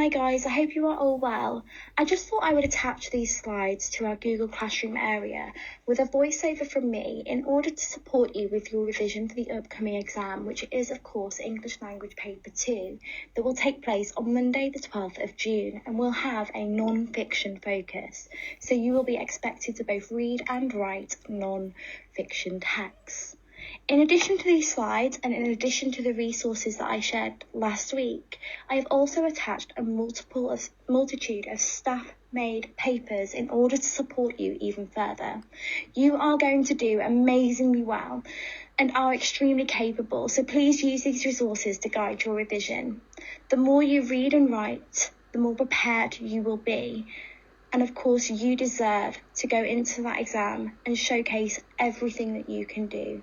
Hi guys, I hope you are all well. I just thought I would attach these slides to our Google Classroom area with a voiceover from me in order to support you with your revision for the upcoming exam, which is of course English Language Paper 2, that will take place on Monday the 12th of June and will have a non-fiction focus. So you will be expected to both read and write non-fiction texts. In addition to these slides and in addition to the resources that I shared last week, I have also attached a multitude of staff-made papers in order to support you even further. You are going to do amazingly well and are extremely capable, so please use these resources to guide your revision. The more you read and write, the more prepared you will be. And of course, you deserve to go into that exam and showcase everything that you can do.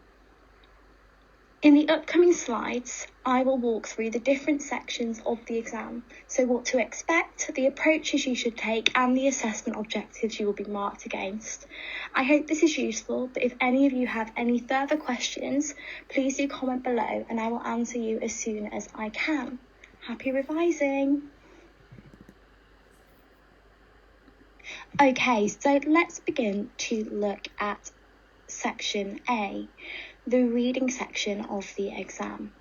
In the upcoming slides, I will walk through the different sections of the exam, so what to expect, the approaches you should take, and the assessment objectives you will be marked against. I hope this is useful, but if any of you have any further questions, please do comment below and I will answer you as soon as I can. Happy revising! Okay, so let's begin to look at Section A, the reading section of the exam.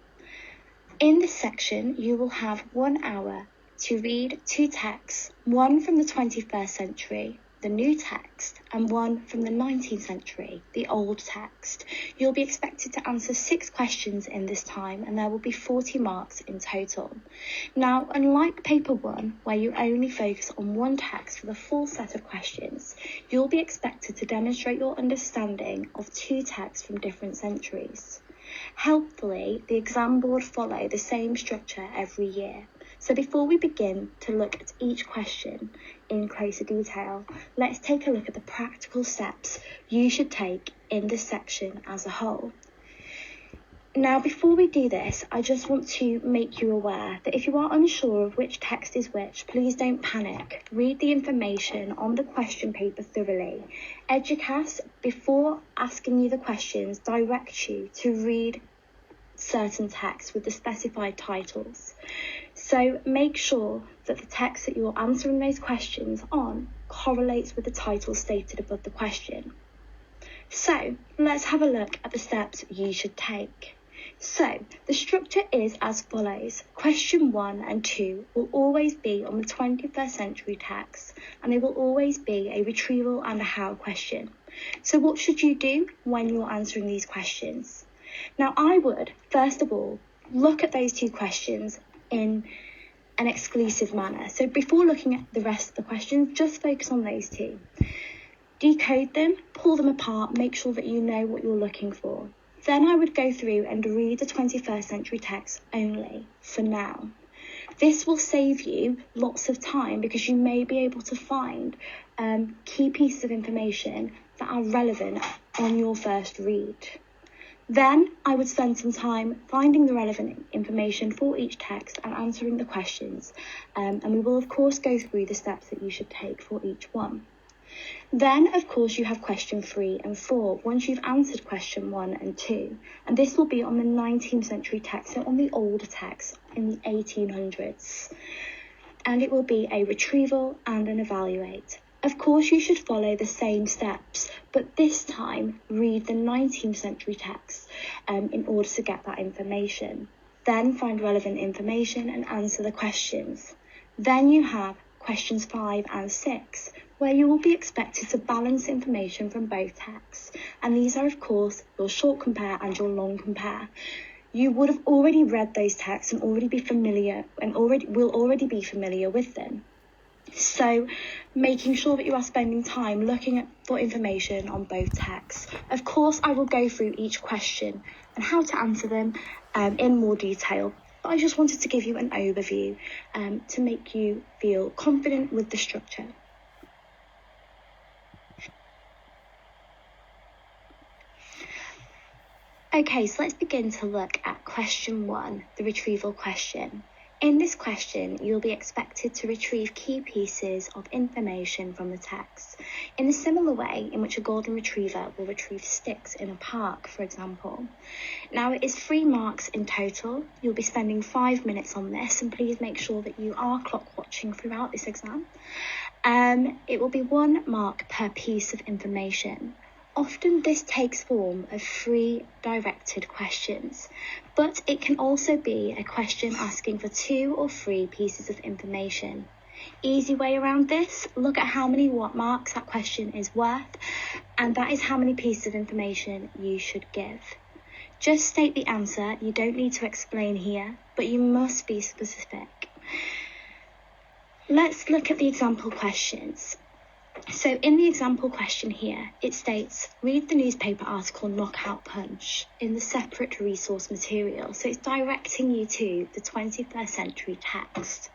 In this section, you will have 1 hour to read 2 texts, one from the 21st century, the new text, and one from the 19th century, the old text. You'll be expected to answer 6 questions in this time, and there will be 40 marks in total. Now, unlike paper 1, where you only focus on one text for the full set of questions, you'll be expected to demonstrate your understanding of 2 texts from different centuries. Helpfully, the exam board follow the same structure every year. So before we begin to look at each question in closer detail, let's take a look at the practical steps you should take in this section as a whole. Now, before we do this, I just want to make you aware that if you are unsure of which text is which, please don't panic. Read the information on the question paper thoroughly. Eduqas, before asking you the questions, directs you to read certain texts with the specified titles. So make sure that the text that you're answering those questions on correlates with the title stated above the question. So let's have a look at the steps you should take. So the structure is as follows. Question 1 and 2 will always be on the 21st century text, and they will always be a retrieval and a how question. So what should you do when you're answering these questions? Now, I would, first of all, look at those 2 questions in an exclusive manner. So before looking at the rest of the questions, just focus on those 2. Decode them, pull them apart, make sure that you know what you're looking for. Then I would go through and read the 21st century text only, for now. This will save you lots of time because you may be able to find key pieces of information that are relevant on your first read. Then I would spend some time finding the relevant information for each text and answering the questions, and we will of course go through the steps that you should take for each one. Then, of course, you have question 3 and 4 once you've answered question 1 and 2, and this will be on the 19th century text, so on the older text in the 1800s, and it will be a retrieval and an evaluate. Of course, you should follow the same steps, but this time read the 19th century text in order to get that information. Then find relevant information and answer the questions. Then you have questions 5 and 6, where you will be expected to balance information from both texts. And these are, of course, your short compare and your long compare. You would have already read those texts and will already be familiar with them. So making sure that you are spending time looking for information on both texts. Of course, I will go through each question and how to answer them in more detail. But I just wanted to give you an overview to make you feel confident with the structure. Okay, so let's begin to look at question 1, the retrieval question. In this question, you'll be expected to retrieve key pieces of information from the text in a similar way in which a golden retriever will retrieve sticks in a park, for example. Now, it is 3 marks in total. You'll be spending 5 minutes on this, and please make sure that you are clock watching throughout this exam. It will be 1 mark per piece of information. Often this takes form of 3 directed questions, but it can also be a question asking for 2 or 3 pieces of information. Easy way around this, look at how many marks that question is worth, and that is how many pieces of information you should give. Just state the answer, you don't need to explain here, but you must be specific. Let's look at the example questions. So in the example question here, it states, read the newspaper article Knockout Punch in the separate resource material. So it's directing you to the 21st century text.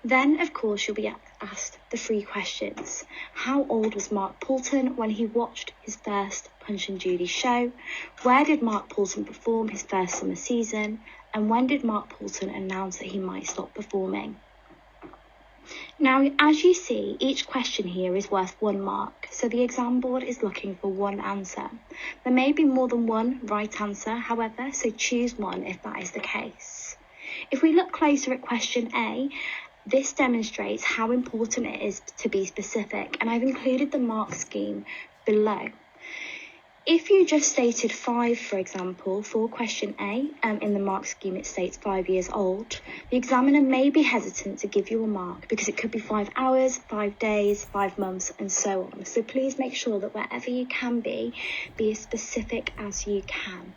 Then, of course, you'll be asked the 3 questions. How old was Mark Poulton when he watched his first Punch and Judy show? Where did Mark Poulton perform his first summer season? And when did Mark Poulton announce that he might stop performing? Now, as you see, each question here is worth 1 mark, so the exam board is looking for 1 answer. There may be more than 1 right answer, however, so choose 1 if that is the case. If we look closer at question A, this demonstrates how important it is to be specific, and I've included the mark scheme below. If you just stated 5, for example, for question A, in the mark scheme it states 5 years old, the examiner may be hesitant to give you a mark because it could be 5 hours, 5 days, 5 months, and so on. So please make sure that wherever you can be as specific as you can.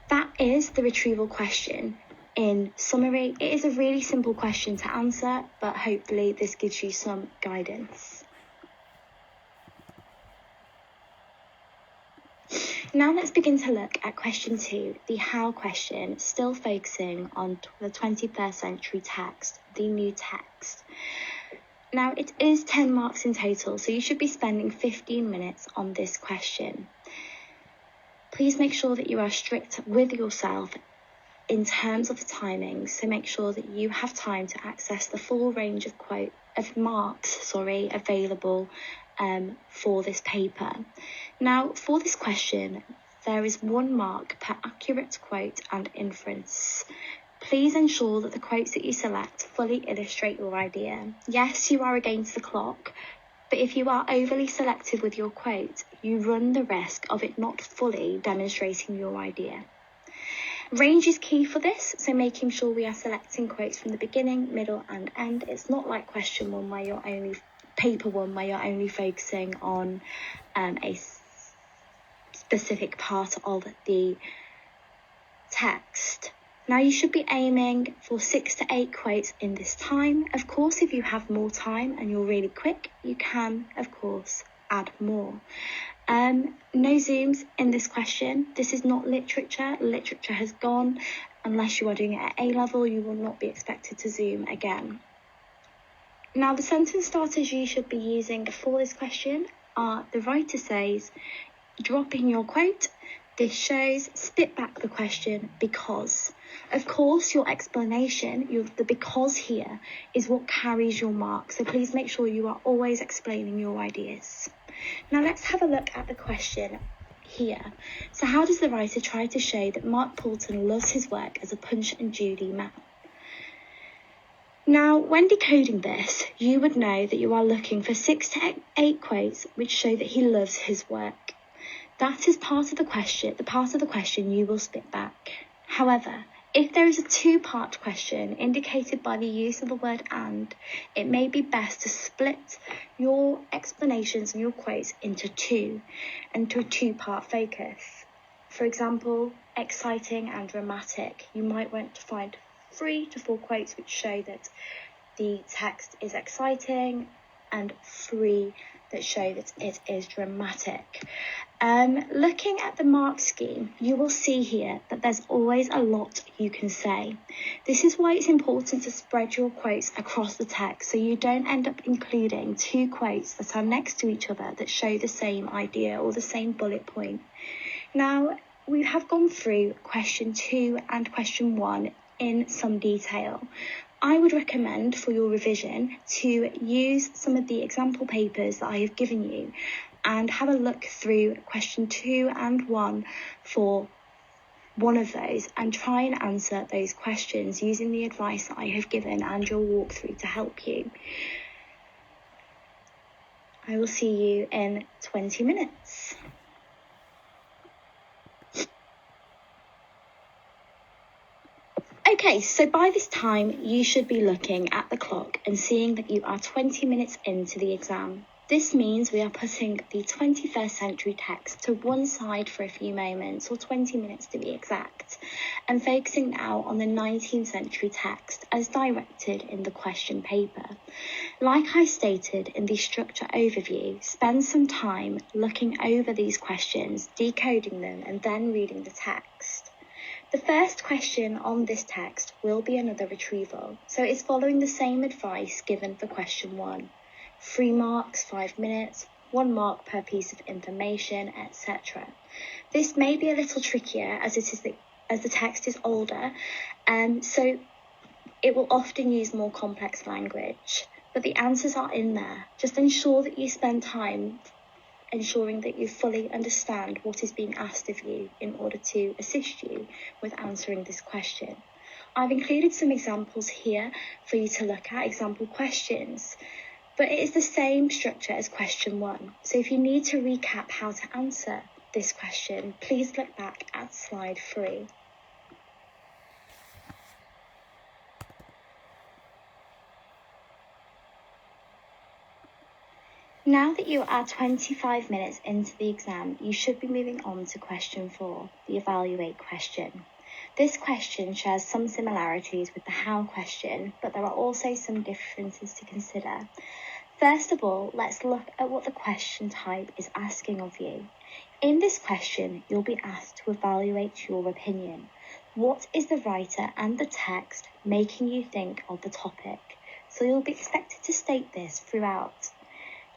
That is the retrieval question. In summary, it is a really simple question to answer, but hopefully this gives you some guidance. Now let's begin to look at question 2, the how question, still focusing on the 21st century text, the new text. Now it is 10 marks in total, so you should be spending 15 minutes on this question. Please make sure that you are strict with yourself in terms of the timings, so make sure that you have time to access the full range of marks available for this paper. Now, for this question, there is 1 mark per accurate quote and inference. Please ensure that the quotes that you select fully illustrate your idea. Yes, you are against the clock, but if you are overly selective with your quote, you run the risk of it not fully demonstrating your idea. Range is key for this, so making sure we are selecting quotes from the beginning, middle and end. It's not like question 1 where you're only focusing on a specific part of the text. Now you should be aiming for 6 to 8 quotes in this time. Of course, if you have more time and you're really quick, you can, of course, add more. No zooms in this question. This is not literature. Literature has gone. Unless you are doing it at A level, you will not be expected to zoom again. Now, the sentence starters you should be using for this question are the writer says, drop in your quote, this shows, spit back the question, because. Of course, your explanation, the because here, is what carries your mark, so please make sure you are always explaining your ideas. Now let's have a look at the question here. So how does the writer try to show that Mark Poulton loves his work as a Punch and Judy man? Now, when decoding this, you would know that you are looking for 6 to 8 quotes which show that he loves his work. That is part of the question you will spit back. However, if there is a 2-part question indicated by the use of the word and, it may be best to split your explanations and your quotes into 2 a 2-part focus. For example, exciting and dramatic. You might want to find 3 to 4 quotes which show that the text is exciting and 3 that show that it is dramatic. Looking at the mark scheme, you will see here that there's always a lot you can say. This is why it's important to spread your quotes across the text so you don't end up including 2 quotes that are next to each other that show the same idea or the same bullet point. Now, we have gone through question 2 and question 1 in some detail. I would recommend for your revision to use some of the example papers that I have given you and have a look through question 2 and 1 for one of those and try and answer those questions using the advice that I have given and your walkthrough to help you. I will see you in 20 minutes. Okay, so by this time you should be looking at the clock and seeing that you are 20 minutes into the exam. This means we are putting the 21st century text to one side for a few moments, or 20 minutes to be exact, and focusing now on the 19th century text as directed in the question paper. Like I stated in the structure overview, spend some time looking over these questions, decoding them, and then reading the text. The first question on this text will be another retrieval, so it's following the same advice given for question 1. 3 marks, 5 minutes, 1 mark per piece of information, etc. This may be a little trickier as the text is older, so it will often use more complex language, but the answers are in there. Just ensure that you spend time ensuring that you fully understand what is being asked of you in order to assist you with answering this question. I've included some examples here for you to look at, example questions, but it is the same structure as question 1. So if you need to recap how to answer this question, please look back at slide 3. Now that you are 25 minutes into the exam, you should be moving on to question 4, the evaluate question. This question shares some similarities with the how question, but there are also some differences to consider. First of all, let's look at what the question type is asking of you. In this question, you'll be asked to evaluate your opinion. What is the writer and the text making you think of the topic? So you'll be expected to state this throughout.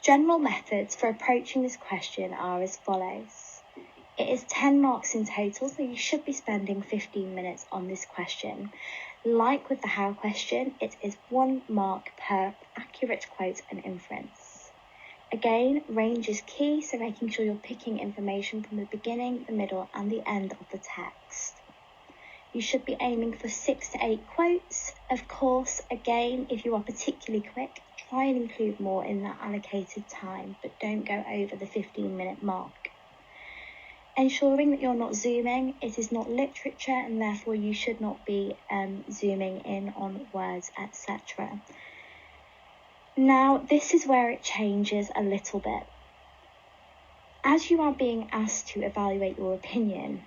General methods for approaching this question are as follows. It is 10 marks in total, so you should be spending 15 minutes on this question. Like with the how question, it is 1 mark per accurate quote and inference. Again, range is key, so making sure you're picking information from the beginning, the middle, and the end of the text. You should be aiming for 6 to 8 quotes. Of course, again, if you are particularly quick, try and include more in that allocated time, but don't go over the 15-minute mark. Ensuring that you're not zooming, it is not literature and therefore you should not be zooming in on words, etc. Now, this is where it changes a little bit. As you are being asked to evaluate your opinion,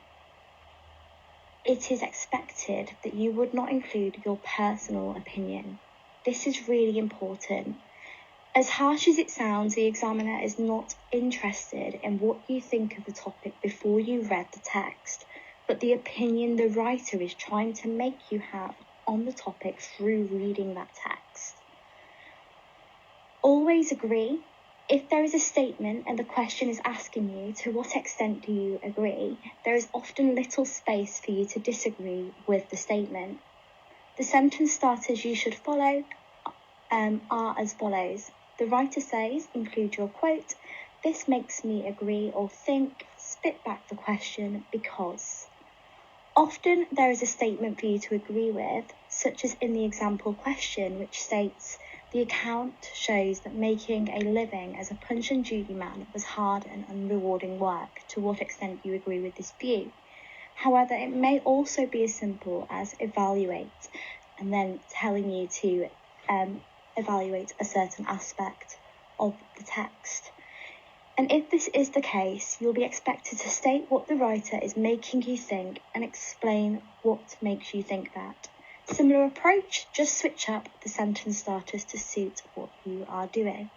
it is expected that you would not include your personal opinion. This is really important. As harsh as it sounds, the examiner is not interested in what you think of the topic before you read the text, but the opinion the writer is trying to make you have on the topic through reading that text. Always agree. If there is a statement and the question is asking you to what extent do you agree, there is often little space for you to disagree with the statement. The sentence starters you should follow are as follows. The writer says, include your quote, this makes me agree or think, spit back the question, because. Often there is a statement for you to agree with, such as in the example question, which states, the account shows that making a living as a Punch and Judy man was hard and unrewarding work. To what extent do you agree with this view? However, it may also be as simple as evaluate, and then telling you to evaluate a certain aspect of the text. And if this is the case, you'll be expected to state what the writer is making you think and explain what makes you think that. Similar approach, just switch up the sentence starters to suit what you are doing.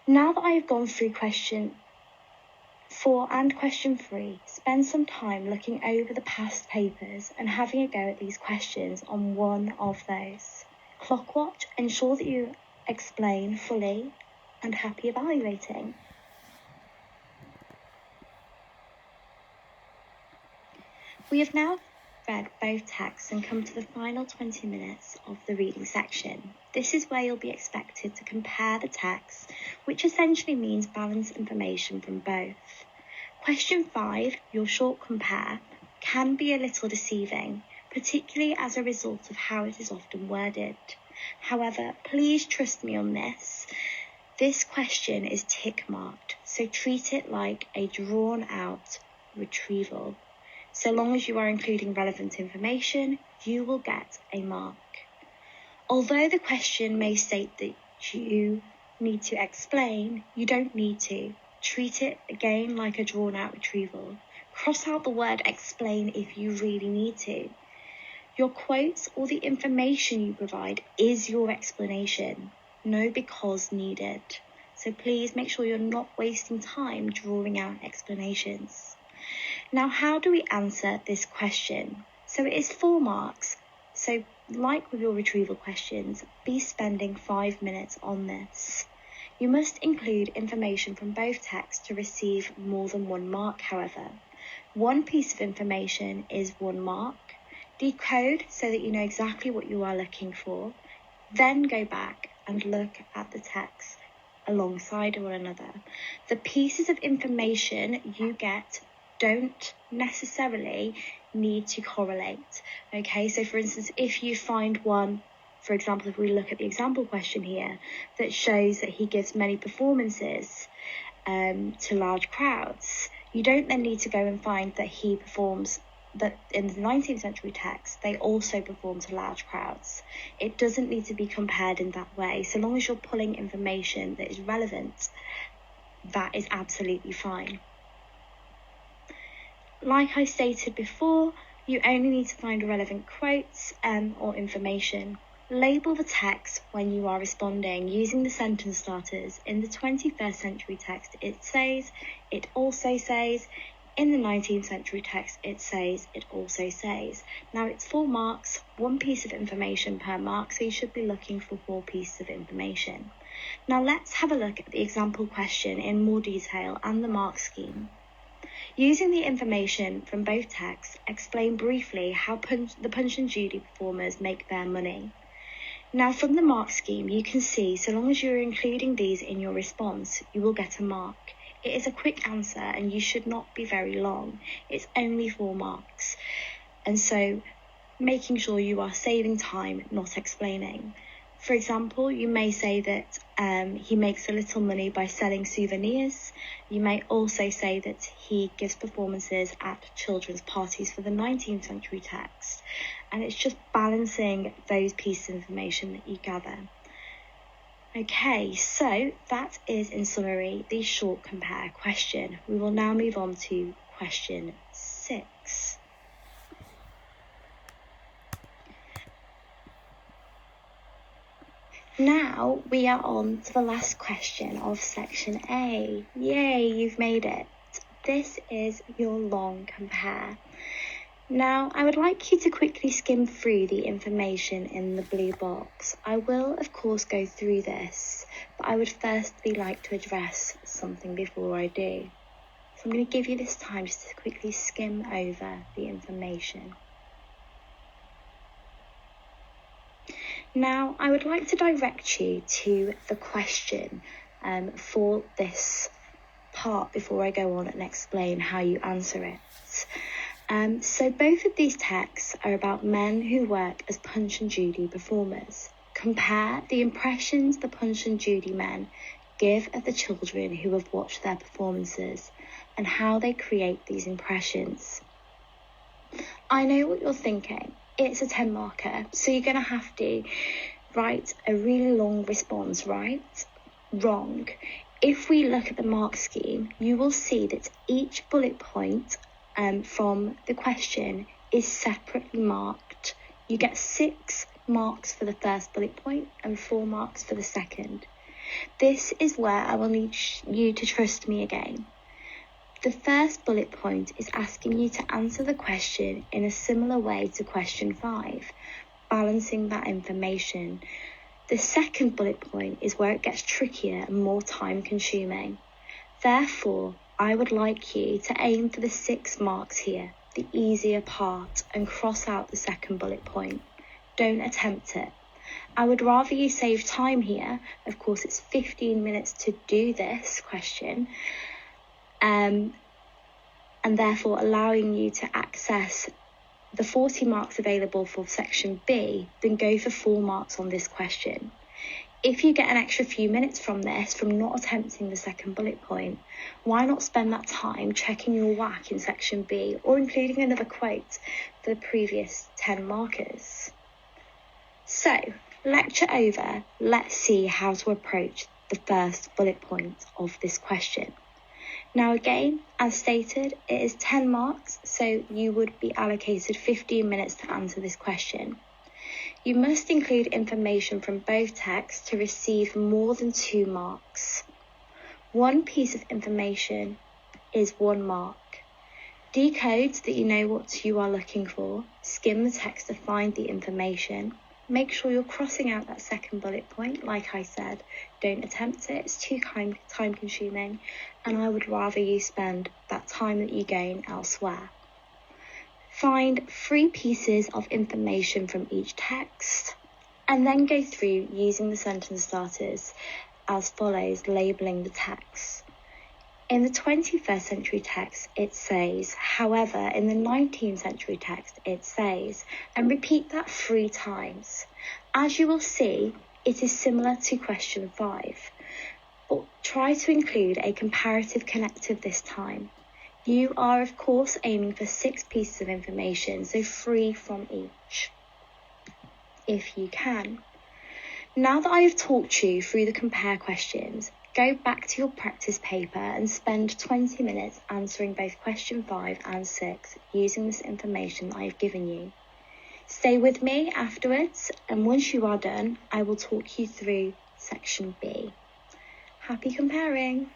Now that I have gone through question 4 and question 3, spend some time looking over the past papers and having a go at these questions on one of those. Clockwatch, ensure that you explain fully, and happy evaluating. We have now read both texts and come to the final 20 minutes of the reading section. This is where you'll be expected to compare the texts, which essentially means balance information from both. Question 5, your short compare, can be a little deceiving, particularly as a result of how it is often worded. However, please trust me on this. This question is tick marked, so treat it like a drawn out retrieval. So long as you are including relevant information, you will get a mark. Although the question may state that you need to explain, you don't need to. Treat it again like a drawn out retrieval. Cross out the word explain if you really need to. Your quotes or the information you provide is your explanation. No because needed. So please make sure you're not wasting time drawing out explanations. Now, how do we answer this question? So it is 4 marks. So like with your retrieval questions, be spending 5 minutes on this. You must include information from both texts to receive more than 1 mark, however. One piece of information is 1 mark. Decode so that you know exactly what you are looking for. Then go back and look at the text alongside one another. The pieces of information you get don't necessarily need to correlate. Okay, so for instance, if you find one, for example, if we look at the example question here, that shows that he gives many performances to large crowds, you don't then need to go and find that he performs that in the 19th century text, they also perform to large crowds. It doesn't need to be compared in that way. So long as you're pulling information that is relevant, that is absolutely fine. Like I stated before, you only need to find relevant quotes or information. Label the text when you are responding using the sentence starters. In the 21st century text, it says, it also says. In the 19th century text, it says, it also says. Now it's 4 marks, 1 piece of information per mark, so you should be looking for 4 pieces of information. Now let's have a look at the example question in more detail and the mark scheme. Using the information from both texts, explain briefly how the Punch and Judy performers make their money. Now from the mark scheme, you can see so long as you're including these in your response, you will get a mark. It is a quick answer and you should not be very long. It's only 4 marks. And so making sure you are saving time, not explaining. For example, you may say that he makes a little money by selling souvenirs. You may also say that he gives performances at children's parties for the 19th century text. And it's just balancing those pieces of information that you gather. Okay, so that is in summary the short compare question. We will now move on to question 6. Now we are on to the last question of section A. Yay, you've made it. This is your long compare. Now, I would like you to quickly skim through the information in the blue box. I will, of course, go through this, but I would firstly like to address something before I do. So I'm going to give you this time just to quickly skim over the information. Now, I would like to direct you to the question for this part before I go on and explain how you answer it. So both of these texts are about men who work as Punch and Judy performers. Compare the impressions the Punch and Judy men give of the children who have watched their performances and how they create these impressions. I know what you're thinking. It's a 10 marker, so you're going to have to write a really long response, right? Wrong. If we look at the mark scheme, you will see that each bullet point from the question is separately marked. You get 6 marks for the first bullet point and 4 marks for the second. This is where I will need you to trust me again. The first bullet point is asking you to answer the question in a similar way to question 5, balancing that information. The second bullet point is where it gets trickier and more time consuming. Therefore, I would like you to aim for the 6 marks here. the easier part and cross out the second bullet point. Don't attempt it. I would rather you save time here. Of course, it's 15 minutes to do this question, and therefore allowing you to access the 40 marks available for section B, then go for 4 marks on this question. If you get an extra few minutes from this, from not attempting the second bullet point, why not spend that time checking your whack in section B or including another quote for the previous 10 markers? So, lecture over, let's see how to approach the first bullet point of this question. Now again, as stated, it is 10 marks, so you would be allocated 15 minutes to answer this question. You must include information from both texts to receive more than 2 marks. One piece of information is 1 mark. Decode so that you know what you are looking for. Skim the text to find the information. Make sure you're crossing out that second bullet point. Like I said, don't attempt it. It's too time consuming, and I would rather you spend that time that you gain elsewhere. Find 3 pieces of information from each text, and then go through using the sentence starters as follows, labelling the text. In the 21st century text, it says, however, in the 19th century text, it says, and repeat that 3 times. As you will see, it is similar to question 5, but try to include a comparative connective this time. You are, of course, aiming for 6 pieces of information, so 3 from each, if you can. Now that I have talked you through the compare questions, go back to your practice paper and spend 20 minutes answering both question 5 and 6 using this information that I have given you. Stay with me afterwards, and once you are done, I will talk you through section B. Happy comparing!